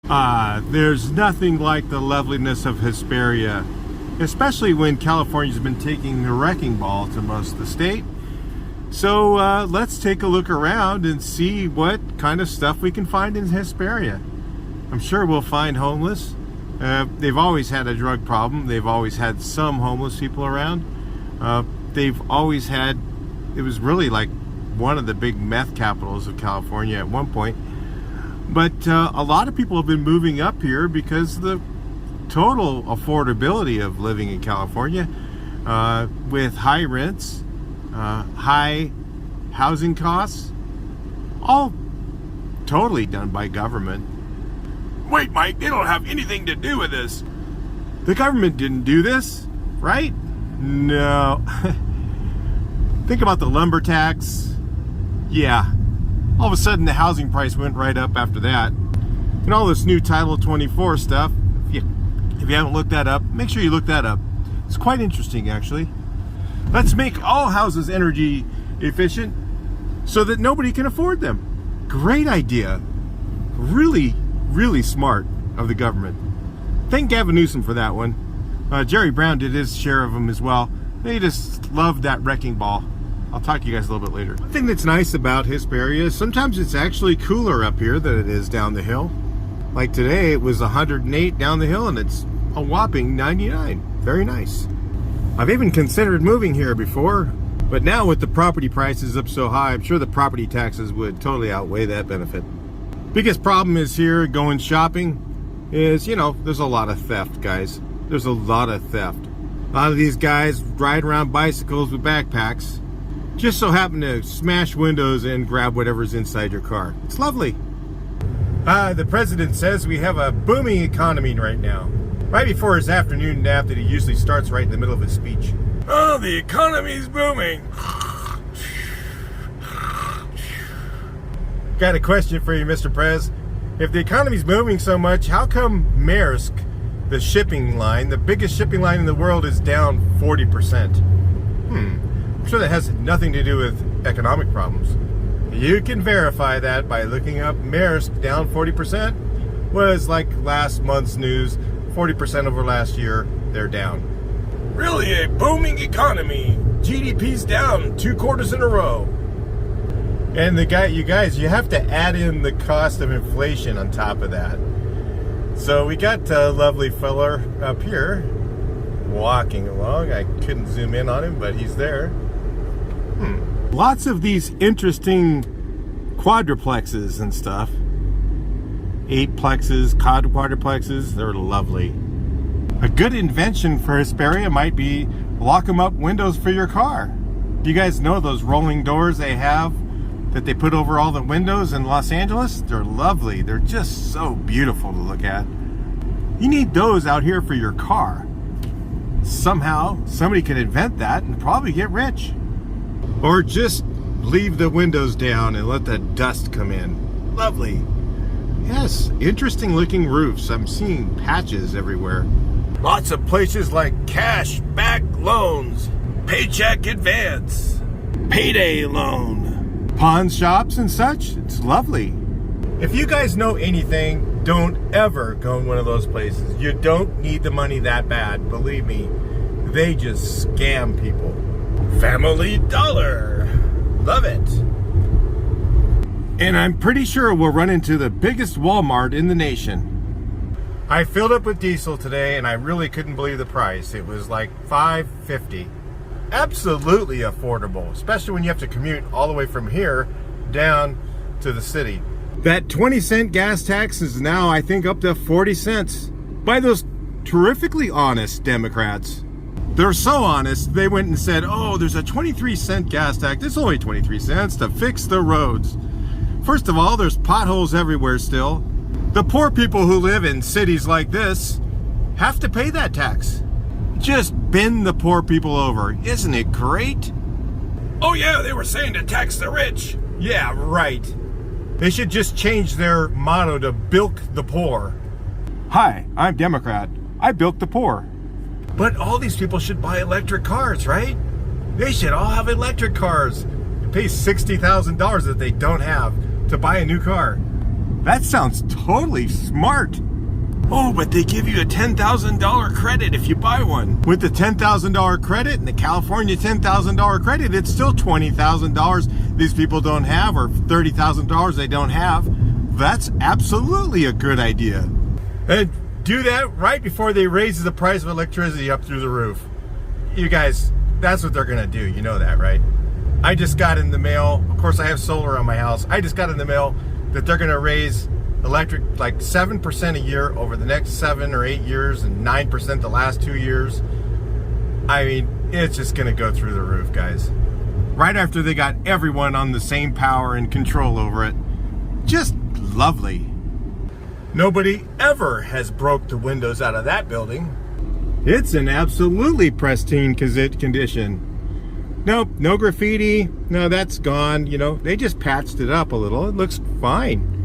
There's nothing like the loveliness of Hesperia, especially when California's been taking the wrecking ball to most of the state. So let's take a look around and see what kind of stuff we can find in Hesperia. I'm sure we'll find homeless. They've always had a drug problem. They've always had some homeless people around. They've always had, it was really like one of the big meth capitals of California at one point. But a lot of people have been moving up here because the total affordability of living in California, with high rents, high housing costs, all totally done by government. Wait, Mike, they don't have anything to do with this. The government didn't do this, right? No. Think about the lumber tax. Yeah. All of a sudden the housing price went right up after that. And all this new Title 24 stuff, if you haven't looked that up, make sure you look that up. It's quite interesting, actually. Let's make all houses energy efficient so that nobody can afford them. Great idea. Really, really smart of the government. Thank Gavin Newsom for that one. Jerry Brown did his share of them as well. They just loved that wrecking ball. I'll talk to you guys a little bit later. One thing that's nice about Hesperia is sometimes it's actually cooler up here than it is down the hill. Like today, it was 108 down the hill and it's a whopping 99. Very nice. I've even considered moving here before, but now with the property prices up so high, I'm sure the property taxes would totally outweigh that benefit. Biggest problem is here going shopping is, you know, there's a lot of theft, guys. There's a lot of theft. A lot of these guys ride around bicycles with backpacks, just so happen to smash windows and grab whatever's inside your car. It's lovely. The president says we have a booming economy right now. Right before his afternoon nap that he usually starts right in the middle of his speech. Oh, the economy's booming. Got a question for you, Mr. Prez. If the economy's booming so much, how come Maersk, the shipping line, the biggest shipping line in the world, is down 40%? I'm sure that has nothing to do with economic problems. You can verify that by looking up Maersk down 40%. Was like last month's news, 40% over last year, they're down. Really a booming economy. GDP's down 2 quarters in a row. And you guys, you have to add in the cost of inflation on top of that. So we got a lovely fella up here walking along. I couldn't zoom in on him, but he's there. Lots of these interesting quadruplexes and stuff. 8plexes, quadruplexes, they're lovely. A good invention for Hesperia might be lock 'em up windows for your car. You guys know those rolling doors they have that they put over all the windows in Los Angeles? They're lovely. They're just so beautiful to look at. You need those out here for your car. Somehow, somebody could invent that and probably get rich. Or just leave the windows down and let the dust come in. Lovely. Yes, interesting looking roofs. I'm seeing patches everywhere. Lots of places like cash back loans, paycheck advance, payday loan, pawn shops and such. It's lovely. If you guys know anything, don't ever go in one of those places. You don't need the money that bad. Believe me, they just scam people. Family Dollar. Love it. And I'm pretty sure we'll run into the biggest Walmart in the nation. I filled up with diesel today and I really couldn't believe the price. It was like $5.50. Absolutely affordable, especially when you have to commute all the way from here down to the city. That 20-cent gas tax is now, I think, up to 40 cents by those terrifically honest Democrats. They're so honest, they went and said, oh, there's a 23-cent gas tax. It's only 23 cents to fix the roads. First of all, there's potholes everywhere still. The poor people who live in cities like this have to pay that tax. Just bend the poor people over. Isn't it great? Oh yeah, they were saying to tax the rich. Yeah, right. They should just change their motto to bilk the poor. Hi, I'm Democrat. I bilk the poor. But all these people should buy electric cars, right? They should all have electric cars. It pays $60,000 that they don't have to buy a new car. That sounds totally smart. Oh, but they give you a $10,000 credit if you buy one. With the $10,000 credit and the California $10,000 credit, it's still $20,000 these people don't have, or $30,000 they don't have. That's absolutely a good idea. And do that right before they raise the price of electricity up through the roof. You guys, that's what they're gonna do. You know that, right? I just got in the mail, of course I have solar on my house, I just got in the mail that they're gonna raise electric like 7% a year over the next 7 or 8 years and 9% the last 2 years. I mean, it's just gonna go through the roof, guys. Right after they got everyone on the same power and control over it. Just lovely. Nobody ever has broke the windows out of that building. It's in absolutely pristine condition. Nope, no graffiti. No, that's gone. You know, they just patched it up a little. It looks fine.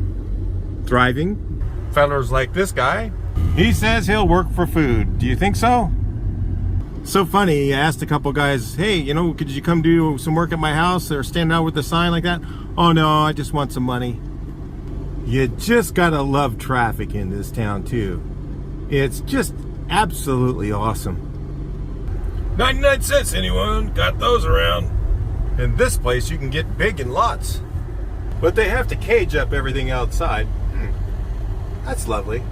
Thriving. Fellas like this guy, he says he'll work for food. Do you think so? So funny, I asked a couple guys, hey, you know, could you come do some work at my house or stand out with a sign like that? Oh no, I just want some money. You just gotta love traffic in this town too. It's just absolutely awesome. 99 cents, anyone? Got those around. In this place you can get big in lots. But they have to cage up everything outside. That's lovely.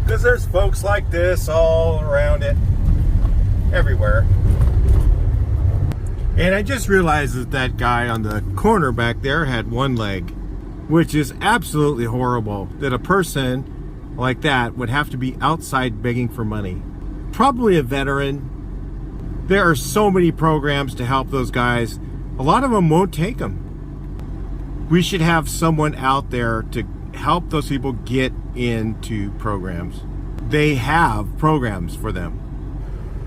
Because there's folks like this all around it. Everywhere. And I just realized that that guy on the corner back there had one leg. Which is absolutely horrible. That a person like that would have to be outside begging for money. Probably a veteran. There are so many programs to help those guys. A lot of them won't take them. We should have someone out there to help those people get into programs. They have programs for them.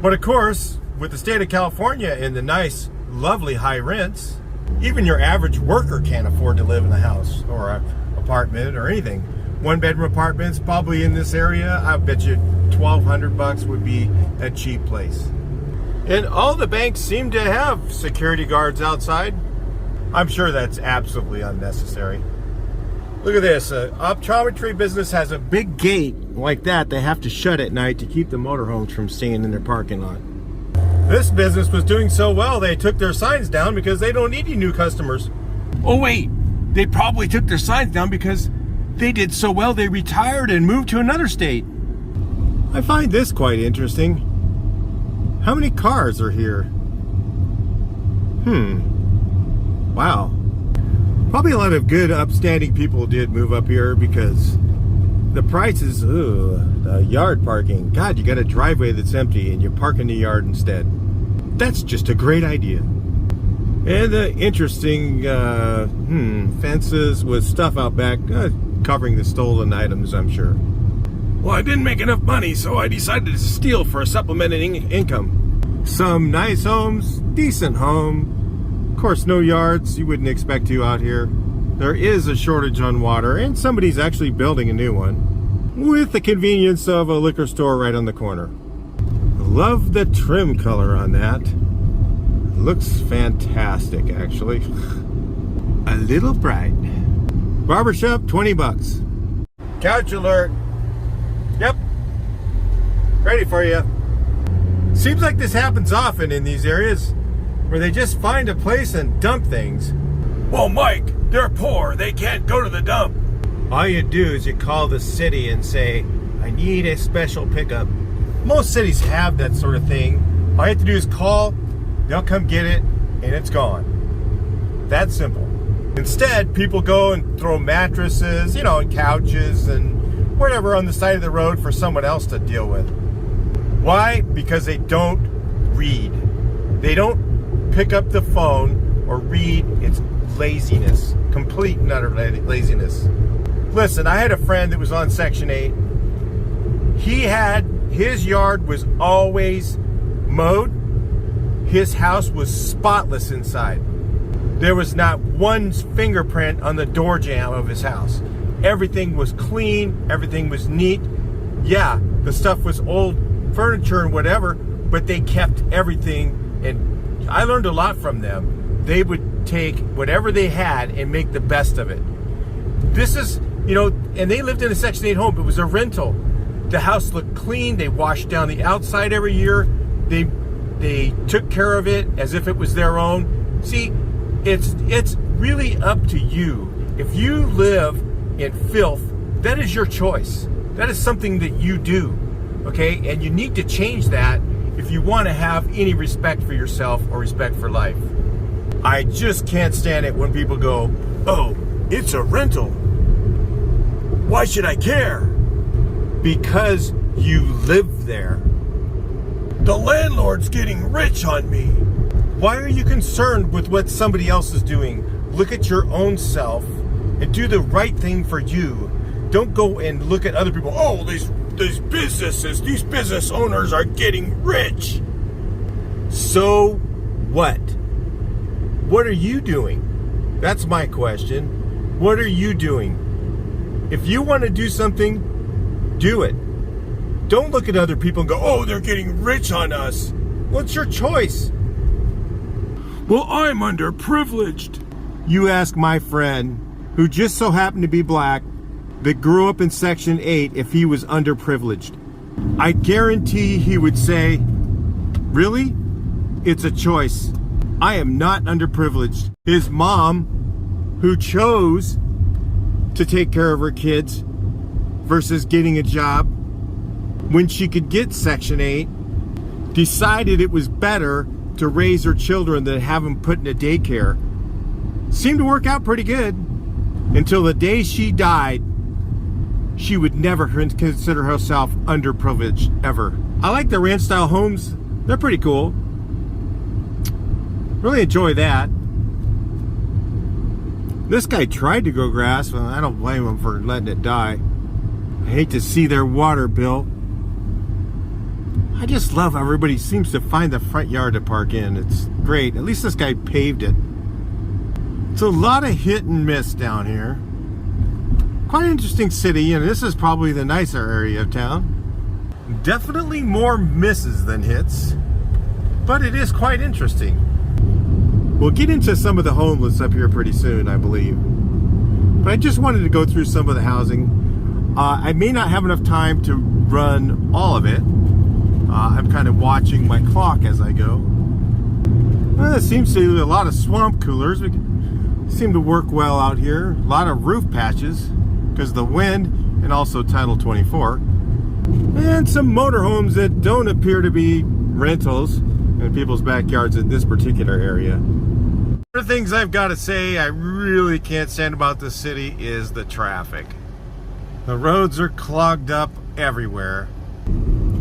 But of course, with the state of California and the nice, lovely high rents, even your average worker can't afford to live in a house or an apartment or anything. One bedroom apartments probably in this area, I bet you $1,200 would be a cheap place. And all the banks seem to have security guards outside. I'm sure that's absolutely unnecessary. Look at this, optometry business has a big gate like that they have to shut at night to keep the motorhomes from staying in their parking lot. This business was doing so well they took their signs down because they don't need any new customers. Oh wait, they probably took their signs down because they did so well they retired and moved to another state. I find this quite interesting. How many cars are here? Wow. Probably a lot of good upstanding people did move up here because the prices, the yard parking. God, you got a driveway that's empty and you park in the yard instead. That's just a great idea. And the interesting fences with stuff out back covering the stolen items, I'm sure. Well, I didn't make enough money, so I decided to steal for a supplementing income. Some nice homes, decent home. Of course, no yards, you wouldn't expect to out here. There is a shortage on water, and somebody's actually building a new one, with the convenience of a liquor store right on the corner. Love the trim color on that. Looks fantastic, actually. A little bright. Barbershop, $20. Couch alert. Yep. Ready for you. Seems like this happens often in these areas, where they just find a place and dump things. Well, Mike, they're poor. They can't go to the dump. All you do is you call the city and say, I need a special pickup. Most cities have that sort of thing. All you have to do is call, they'll come get it, and it's gone. That simple. Instead, people go and throw mattresses, and couches and whatever on the side of the road for someone else to deal with. Why? Because they don't read. They don't pick up the phone or read. It's laziness. Complete and utter laziness. Listen, I had a friend that was on Section 8. His yard was always mowed. His house was spotless inside. There was not one fingerprint on the door jamb of his house. Everything was clean. Everything was neat. Yeah, the stuff was old furniture and whatever, but they kept everything, and I learned a lot from them. They would take whatever they had and make the best of it. This is, you know, and they lived in a Section 8 home. It was a rental. The house looked clean. They washed down the outside every year. They took care of it as if it was their own. See, it's really up to you. If you live in filth, that is your choice. That is something that you do, okay? And you need to change that if you want to have any respect for yourself or respect for life. I just can't stand it when people go, oh, it's a rental. Why should I care? Because you live there. The landlord's getting rich on me. Why are you concerned with what somebody else is doing? Look at your own self and do the right thing for you. Don't go and look at other people. Oh, these business owners are getting rich. So what? What are you doing? That's my question. What are you doing? If you want to do something, do it. Don't look at other people and go, oh, they're getting rich on us. Well, it's your choice. Well, I'm underprivileged. You ask my friend, who just so happened to be black, that grew up in Section 8, if he was underprivileged. I guarantee he would say, really? It's a choice. I am not underprivileged. His mom, who chose to take care of her kids versus getting a job when she could get Section 8, decided it was better to raise her children than have them put in a daycare. Seemed to work out pretty good until the day she died. She would never consider herself underprivileged, ever. I like the ranch style homes. They're pretty cool. Really enjoy that. This guy tried to grow grass. Well, I don't blame him for letting it die. I hate to see their water bill. I just love how everybody seems to find the front yard to park in. It's great. At least this guy paved it. It's a lot of hit and miss down here. Quite an interesting city, and this is probably the nicer area of town. Definitely more misses than hits, but it is quite interesting. We'll get into some of the homeless up here pretty soon, I believe. But I just wanted to go through some of the housing. I may not have enough time to run all of it. I'm kind of watching my clock as I go. Well, there seems to be a lot of swamp coolers. We seem to work well out here. A lot of roof patches because of the wind, and also Title 24. And some motorhomes that don't appear to be rentals in people's backyards in this particular area. One of the things I've got to say I really can't stand about this city is the traffic. The roads are clogged up everywhere.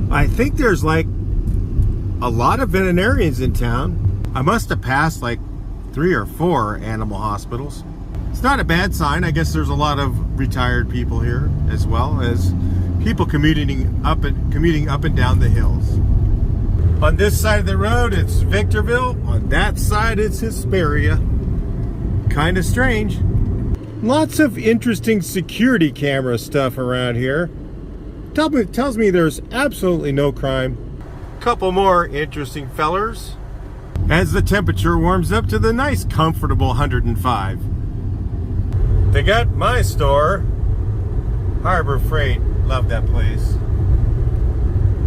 I think there's like a lot of veterinarians in town. I must have passed like 3 or 4 animal hospitals. It's not a bad sign. I guess there's a lot of retired people here, as well as people commuting up and down the hills. On this side of the road, it's Victorville. On that side, it's Hesperia. Kind of strange. Lots of interesting security camera stuff around here. Tells me there's absolutely no crime. Couple more interesting fellers as the temperature warms up to the nice, comfortable 105. They got my store, Harbor Freight. Love that place.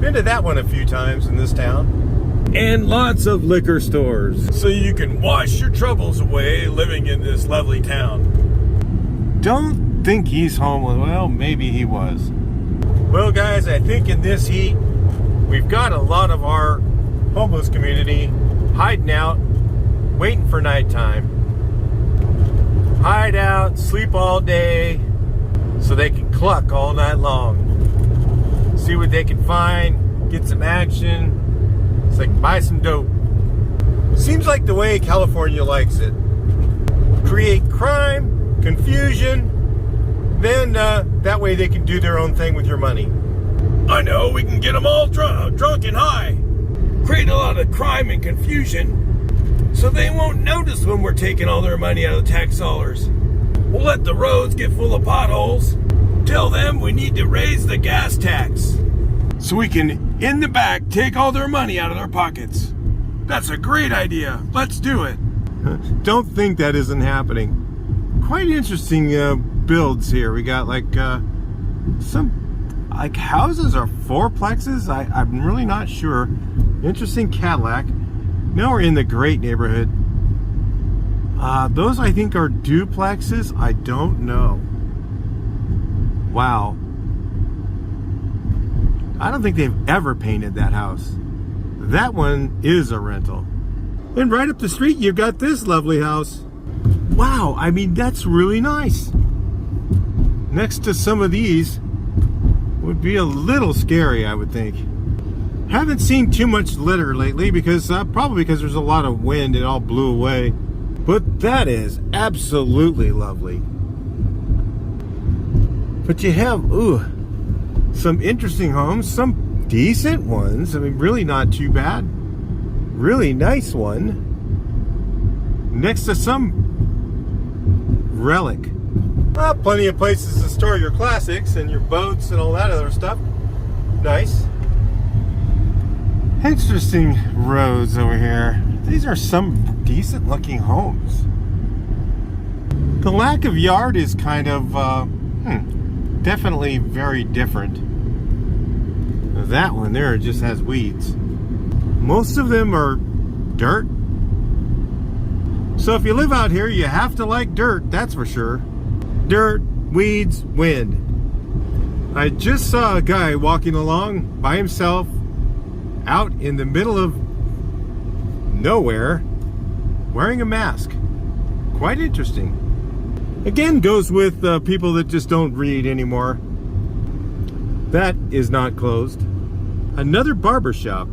Been to that one a few times in this town. And lots of liquor stores, so you can wash your troubles away living in this lovely town. Don't think he's homeless. Well, maybe he was. Well, guys, I think in this heat, we've got a lot of our homeless community hiding out, waiting for nighttime. Hide out, sleep all day, so they can cluck all night long. See what they can find, get some action, so they can buy some dope. Seems like the way California likes it. Create crime, confusion, then that way they can do their own thing with your money. I know, we can get them all drunk and high. Create a lot of crime and confusion so they won't notice when we're taking all their money out of the tax dollars. We'll let the roads get full of potholes. Tell them we need to raise the gas tax so we can, in the back, take all their money out of their pockets. That's a great idea. Let's do it. Don't think that isn't happening. Quite interesting builds here. We got like some like houses or fourplexes. I'm really not sure. Interesting Cadillac. Now we're in the great neighborhood. Those I think are duplexes. I don't know. Wow. I don't think they've ever painted that house. That one is a rental. And right up the street, you've got this lovely house. Wow, I mean, that's really nice. Next to some of these would be a little scary, I would think. Haven't seen too much litter lately because probably because there's a lot of wind and it all blew away. But that is absolutely lovely. But you have, some interesting homes, some decent ones. I mean, really not too bad. Really nice one. Next to some relic. Well, plenty of places to store your classics and your boats and all that other stuff. Nice. Interesting roads over here. These are some decent looking homes. The lack of yard is kind of, definitely very different. That one there just has weeds. Most of them are dirt. So if you live out here, you have to like dirt, that's for sure. Dirt, weeds, wind. I just saw a guy walking along by himself out in the middle of nowhere wearing a mask. Quite interesting. Again, goes with people that just don't read anymore. That is not closed. Another barber shop.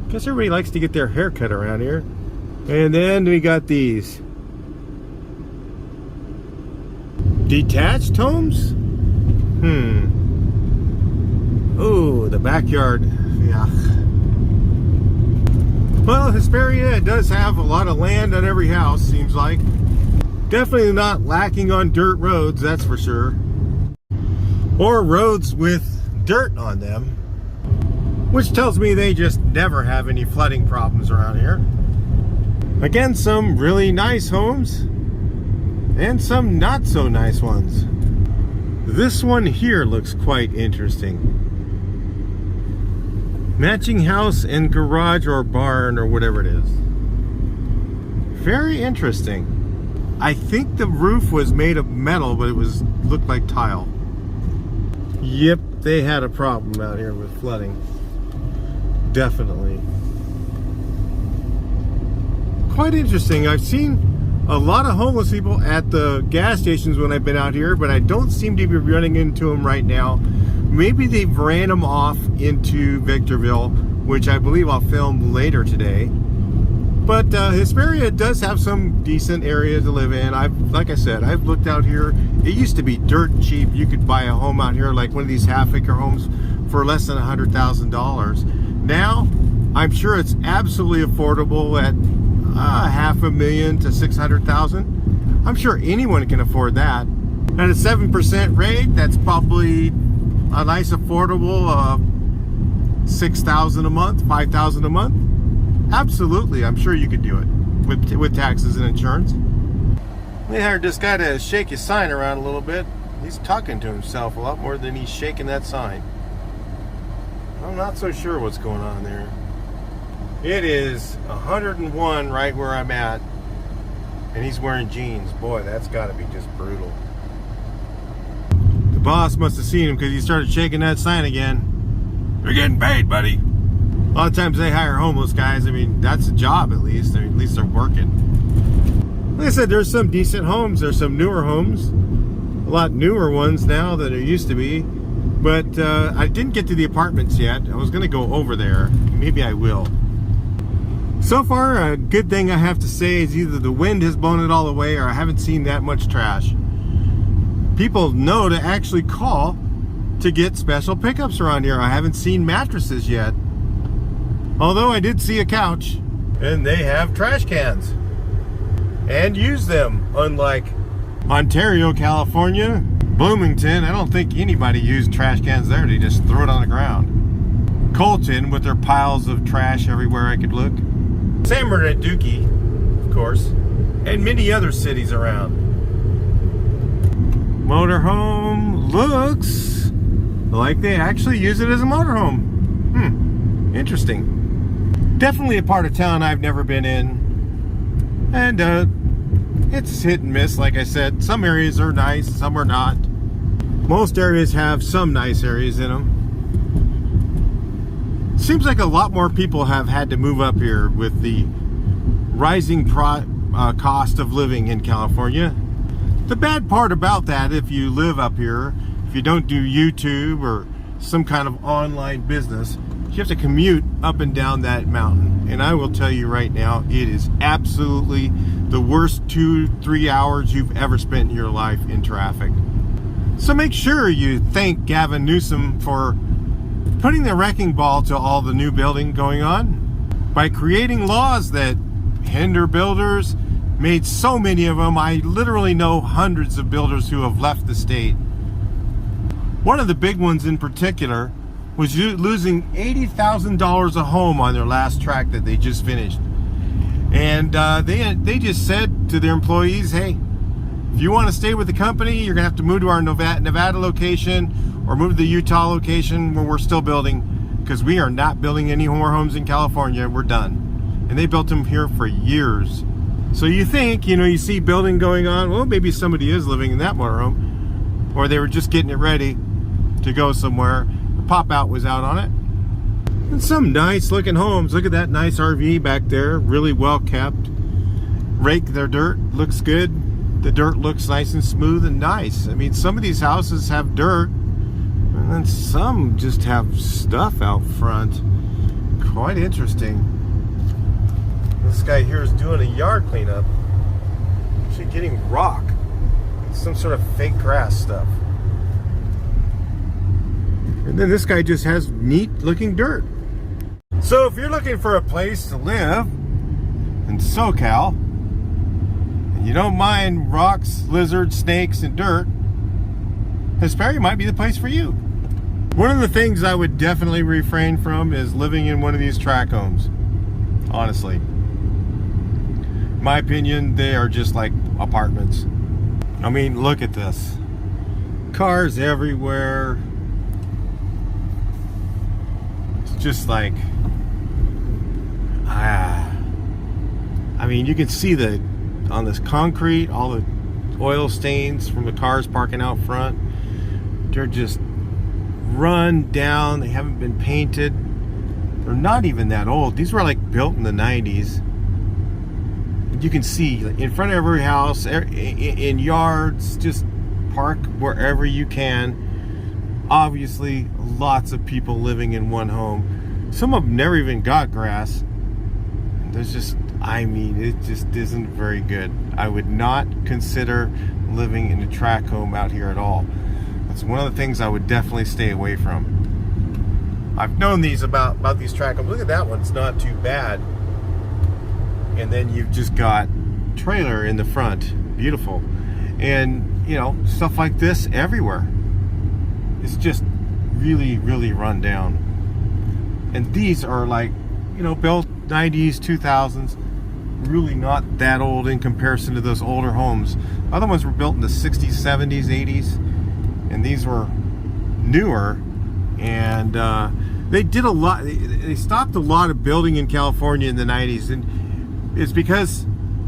Guess everybody likes to get their hair cut around here. And then we got these. Detached homes? Oh, the backyard. Yeah. Well, Hesperia does have a lot of land on every house, seems like. Definitely not lacking on dirt roads, that's for sure. Or roads with dirt on them. Which tells me they just never have any flooding problems around here. Again, some really nice homes. And some not so nice ones. This one here looks quite interesting. Matching house and garage or barn or whatever it is. Very interesting. I think the roof was made of metal, but it looked like tile. Yep, they had a problem out here with flooding. Definitely. Quite interesting. I've seen a lot of homeless people at the gas stations when I've been out here, but I don't seem to be running into them right now. Maybe they've ran them off into Victorville, which I believe I'll film later today. But Hesperia does have some decent areas to live in. Like I said, I've looked out here. It used to be dirt cheap. You could buy a home out here, like one of these half-acre homes, for less than $100,000. Now, I'm sure it's absolutely affordable at $500,000 to $600,000. I'm sure anyone can afford that. At a 7% rate, that's probably a nice affordable $6,000 a month, $5,000 a month. Absolutely, I'm sure you could do it with taxes and insurance. We hired this guy to shake his sign around a little bit. He's talking to himself a lot more than he's shaking that sign. I'm not so sure what's going on there. It is 101 right where I'm at, and he's wearing jeans. Boy, that's got to be just brutal. The boss must have seen him because he started shaking that sign again. You're getting paid, buddy. A lot of times they hire homeless guys. I mean, that's a job at least. I mean, at least they're working. Like I said, there's some decent homes. There's some newer homes. A lot newer ones now than there used to be. But I didn't get to the apartments yet. I was going to go over there. Maybe I will. So far, a good thing I have to say is either the wind has blown it all away or I haven't seen that much trash. People know to actually call to get special pickups around here. I haven't seen mattresses yet. Although I did see a couch, and they have trash cans and use them, unlike Ontario, California, Bloomington. I don't think anybody used trash cans there. They just throw it on the ground. Colton with their piles of trash everywhere I could look. San Bernardino, of course, and many other cities around. Motorhome looks like they actually use it as a motorhome. Interesting. Definitely a part of town I've never been in. And it's hit and miss, like I said. Some areas are nice, some are not. Most areas have some nice areas in them. Seems like a lot more people have had to move up here with the rising cost of living in California. The bad part about that, if you live up here, if you don't do YouTube or some kind of online business, you have to commute up and down that mountain. And I will tell you right now, it is absolutely the worst 2-3 hours you've ever spent in your life in traffic. So make sure you thank Gavin Newsom for putting the wrecking ball to all the new building going on by creating laws that hinder builders. Made so many of them. I literally know hundreds of builders who have left the state. One of the big ones in particular was losing $80,000 a home on their last tract that they just finished. And they just said to their employees, hey, if you want to stay with the company, you're going to have to move to our Nevada location or move to the Utah location where we're still building, because we are not building any more homes in California. We're done. And they built them here for years. So you think, you see building going on, well, maybe somebody is living in that motorhome, or they were just getting it ready to go somewhere. The pop-out was out on it. And some nice looking homes. Look at that nice RV back there, really well kept. Rake their dirt, looks good. The dirt looks nice and smooth and nice. I mean, some of these houses have dirt, and then some just have stuff out front. Quite interesting. This guy here is doing a yard cleanup. Actually getting rock. Some sort of fake grass stuff. And then this guy just has neat looking dirt. So if you're looking for a place to live in SoCal, and you don't mind rocks, lizards, snakes, and dirt, Hesperia might be the place for you. One of the things I would definitely refrain from is living in one of these tract homes. Honestly. In my opinion, they are just like apartments. I mean, look at this. Cars everywhere. It's just like, I mean, you can see on this concrete, all the oil stains from the cars parking out front. They're just run down. They haven't been painted. They're not even that old. These were like built in the 90s. You can see in front of every house, in yards, just park wherever you can. Obviously, lots of people living in one home. Some of them never even got grass. There's just, I mean, it just isn't very good. I would not consider living in a tract home out here at all. That's one of the things I would definitely stay away from. I've known these about these tract homes. Look at that one, it's not too bad. And then you've just got trailer in the front. Beautiful. And, stuff like this everywhere. It's just really, really run down. And these are like, built 90s, 2000s. Really not that old in comparison to those older homes. Other ones were built in the 60s, 70s, 80s. And these were newer. And they did a lot. They stopped a lot of building in California in the 90s. And it's because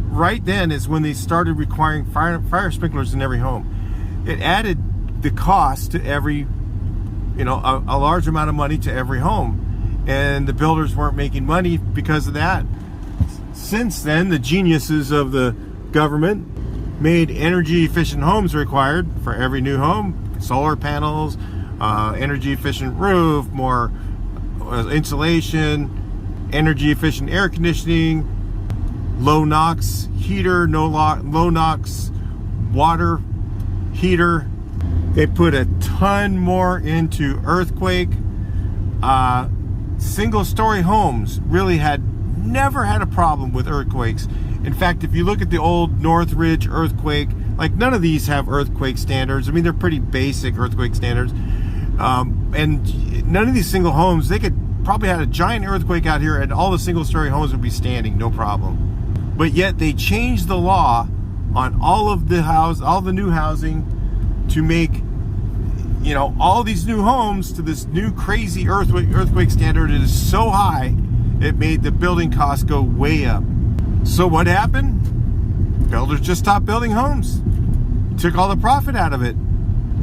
right then is when they started requiring fire sprinklers in every home. It added the cost to every, a large amount of money to every home. And the builders weren't making money because of that. Since then, the geniuses of the government made energy efficient homes required for every new home. Solar panels, energy efficient roof, more insulation, energy efficient air conditioning, low NOx heater, low NOx water heater. They put a ton more into earthquake. Single story homes really never had a problem with earthquakes. In fact, if you look at the old Northridge earthquake, like none of these have earthquake standards. I mean, they're pretty basic earthquake standards. And none of these single homes, they could probably have a giant earthquake out here and all the single story homes would be standing, no problem. But yet they changed the law on all the new housing to make, you know, all these new homes to this new crazy earthquake standard. It is so high, it made the building costs go way up. So what happened? Builders just stopped building homes, took all the profit out of it.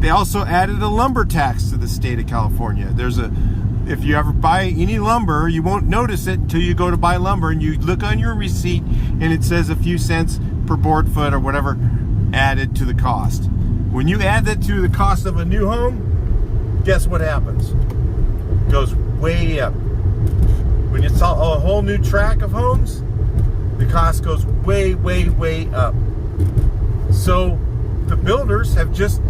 They also added a lumber tax to the state of California. If you ever buy any lumber, you won't notice it until you go to buy lumber and you look on your receipt and it says a few cents per board foot or whatever added to the cost. When you add that to the cost of a new home, guess what happens? It goes way up. When it's a whole new track of homes, the cost goes way, way, way up. So the builders have just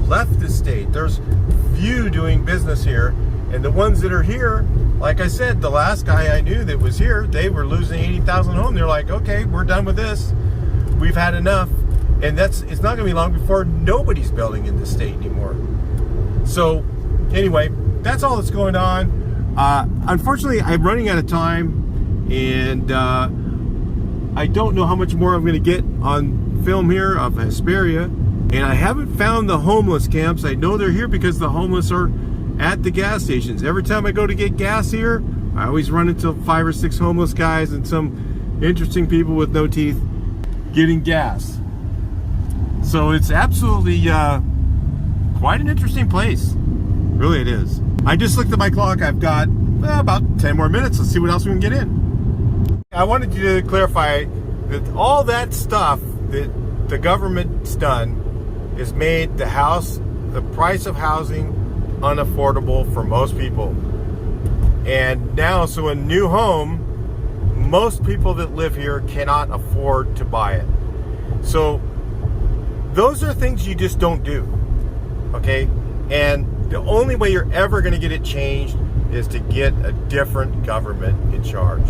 left the state. There's few doing business here. And the ones that are here, like I said, the last guy I knew that was here, they were losing 80,000 homes. They're like, okay, we're done with this. We've had enough. And it's not going to be long before nobody's building in the state anymore. So anyway, that's all that's going on. Unfortunately, I'm running out of time, and I don't know how much more I'm going to get on film here of Hesperia. And I haven't found the homeless camps. I know they're here because the homeless are at the gas stations. Every time I go to get gas here, I always run into 5 or 6 homeless guys and some interesting people with no teeth getting gas. So it's absolutely quite an interesting place. Really it is. I just looked at my clock. I've got about 10 more minutes. Let's see what else we can get in. I wanted you to clarify that all that stuff that the government's done has made the price of housing unaffordable for most people. And now, so a new home, most people that live here cannot afford to buy it. So those are things you just don't do, okay? And the only way you're ever going to get it changed is to get a different government in charge.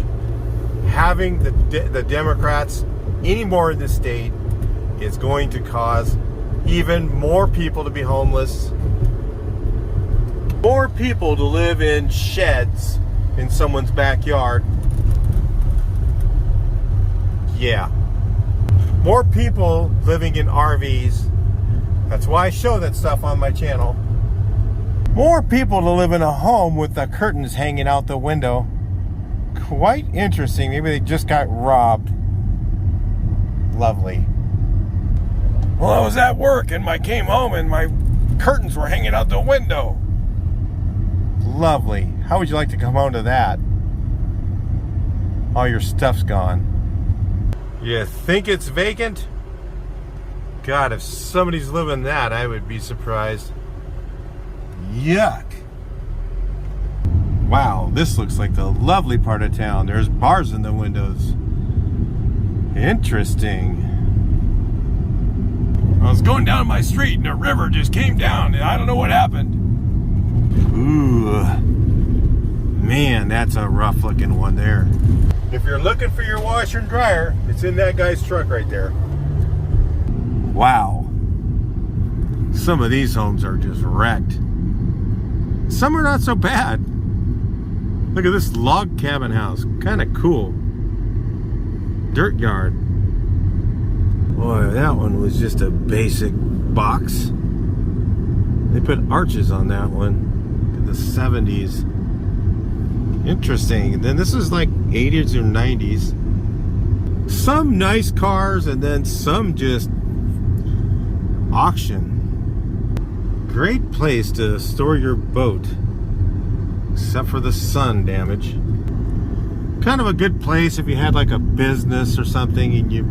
Having the Democrats anymore in this state is going to cause even more people to be homeless, more people to live in sheds in someone's backyard. Yeah. More people living in RVs. That's why I show that stuff on my channel. More people to live in a home with the curtains hanging out the window. Quite interesting. Maybe they just got robbed. Lovely. Well, I was at work and I came home and my curtains were hanging out the window. Lovely. How would you like to come home to that? All your stuff's gone. You think it's vacant? God, if somebody's living in that, I would be surprised. Yuck. Wow, this looks like the lovely part of town. There's bars in the windows. Interesting. I was going down my street and a river just came down and I don't know what happened. Ooh, man, that's a rough looking one there. If you're looking for your washer and dryer, it's in that guy's truck right there. Wow. Some of these homes are just wrecked. Some are not so bad. Look at this log cabin house. Kind of cool. Dirt yard. Boy, that one was just a basic box. They put arches on that one. In the 70s. Interesting. And then this is like 80s or 90s. Some nice cars and then some just auction. Great place to store your boat. Except for the sun damage. Kind of a good place if you had like a business or something and you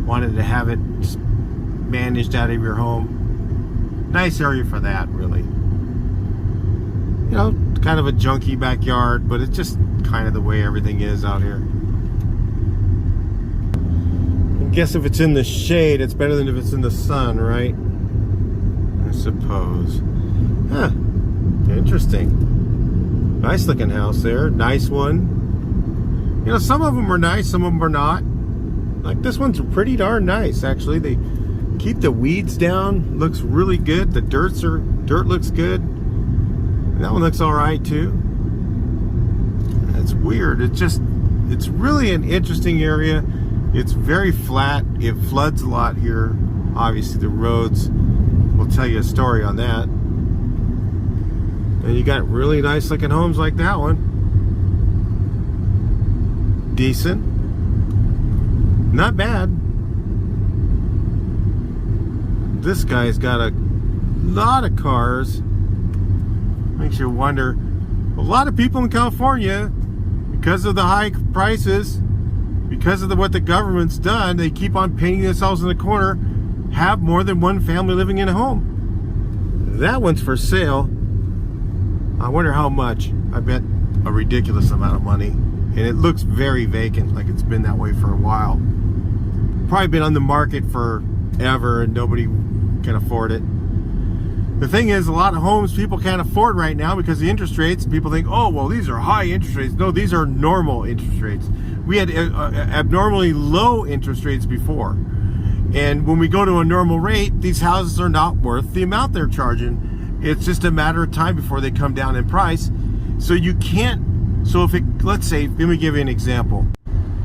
wanted to have it managed out of your home. Nice area for that, really. You know, kind of a junky backyard, but it's just kind of the way everything is out here. I guess if it's in the shade, it's better than if it's in the sun, right? I suppose. Huh. Interesting. Nice looking house there. Nice one. You know, some of them are nice, some of them are not. Like this one's pretty darn nice, actually. They keep the weeds down. Looks really good. The dirt looks good. And that one looks all right too. That's weird. It's really an interesting area. It's very flat. It floods a lot here. Obviously the roads tell you a story on that. And you got really nice looking homes like that one. Decent. Not bad. This guy's got a lot of cars. Makes you wonder. A lot of people in California, because of the high prices, because of what the government's done, they keep on painting themselves in the corner, have more than one family living in a home. That one's for sale. I wonder how much. I bet a ridiculous amount of money. And it looks very vacant, like it's been that way for a while. Probably been on the market forever and nobody can afford it. The thing is, a lot of homes people can't afford right now because of the interest rates. People think, oh, well, these are high interest rates. No, these are normal interest rates. We had abnormally low interest rates before. And when we go to a normal rate, these houses are not worth the amount they're charging. It's just a matter of time before they come down in price. So you can't, so if it, let's say, let me give you an example.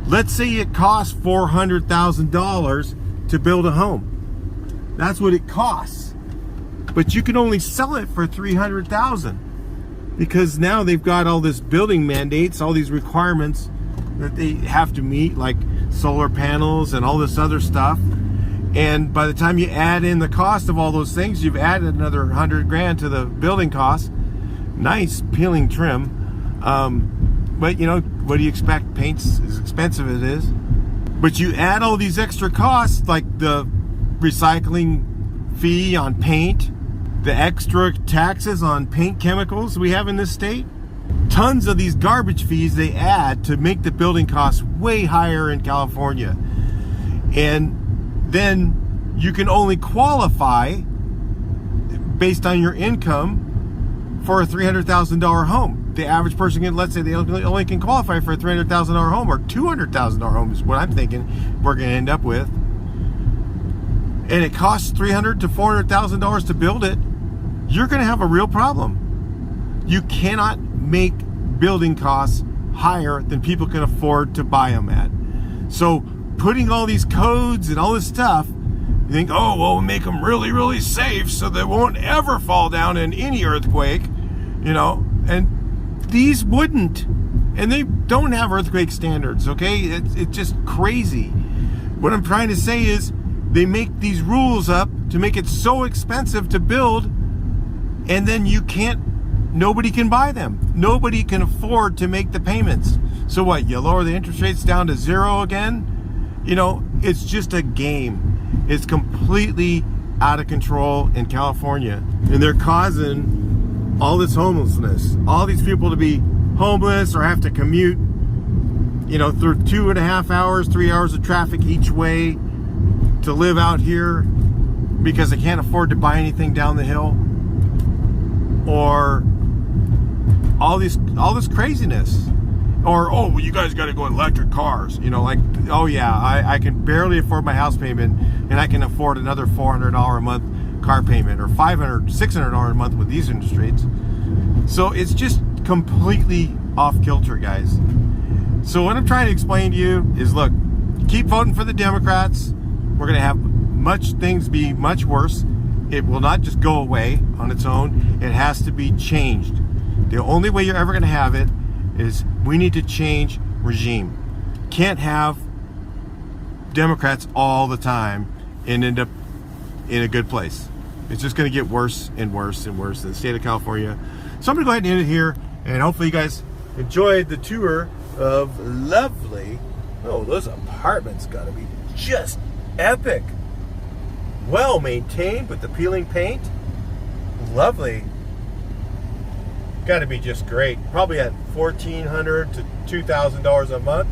Let's say it costs $400,000 to build a home. That's what it costs. But you can only sell it for $300,000 because now they've got all this building mandates, all these requirements that they have to meet, like solar panels and all this other stuff. And by the time you add in the cost of all those things, you've added another $100,000 to the building cost. Nice peeling trim. But you know, what do you expect? Paint's as expensive as it is. But you add all these extra costs, like the recycling fee on paint, the extra taxes on paint chemicals we have in this state. Tons of these garbage fees they add to make the building costs way higher in California. And then you can only qualify based on your income for a $300,000 home. The average person can, let's say they only can qualify for a $300,000 home or $200,000 home is what I'm thinking we're going to end up with. And it costs $300,000 to $400,000 to build it. You're going to have a real problem. You cannot make building costs higher than people can afford to buy them at. So putting all these codes and all this stuff, you think, oh, well, we'll make them really, really safe so they won't ever fall down in any earthquake, you know, and these wouldn't. And they don't have earthquake standards, okay? It's just crazy. What I'm trying to say is they make these rules up to make it so expensive to build, and then nobody can buy them. Nobody can afford to make the payments. So what, you lower the interest rates down to zero again? You know, it's just a game. It's completely out of control in California. And they're causing all this homelessness. All these people to be homeless or have to commute, you know, through 2.5 hours, 3 hours of traffic each way to live out here because they can't afford to buy anything down the hill. Or all this craziness. Or, oh, well, you guys got to go electric cars. You know, like, oh yeah, I can barely afford my house payment, and I can afford another $400 a month car payment, or $500, $600 a month with these interest rates. So it's just completely off kilter, guys. So what I'm trying to explain to you is, look, keep voting for the Democrats. We're going to have things be much worse. It will not just go away on its own. It has to be changed. The only way you're ever going to have it is we need to change regime. Can't have Democrats all the time and end up in a good place. It's just going to get worse and worse and worse in the state of California. So I'm going to go ahead and end it here, and hopefully you guys enjoyed the tour of lovely, oh, those apartments got to be just epic. Well maintained with the peeling paint. Lovely. Got to be just great. Probably at $1,400 to $2,000 a month.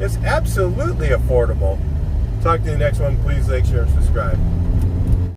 It's absolutely affordable. Talk to you in the next one. Please like, share, and subscribe.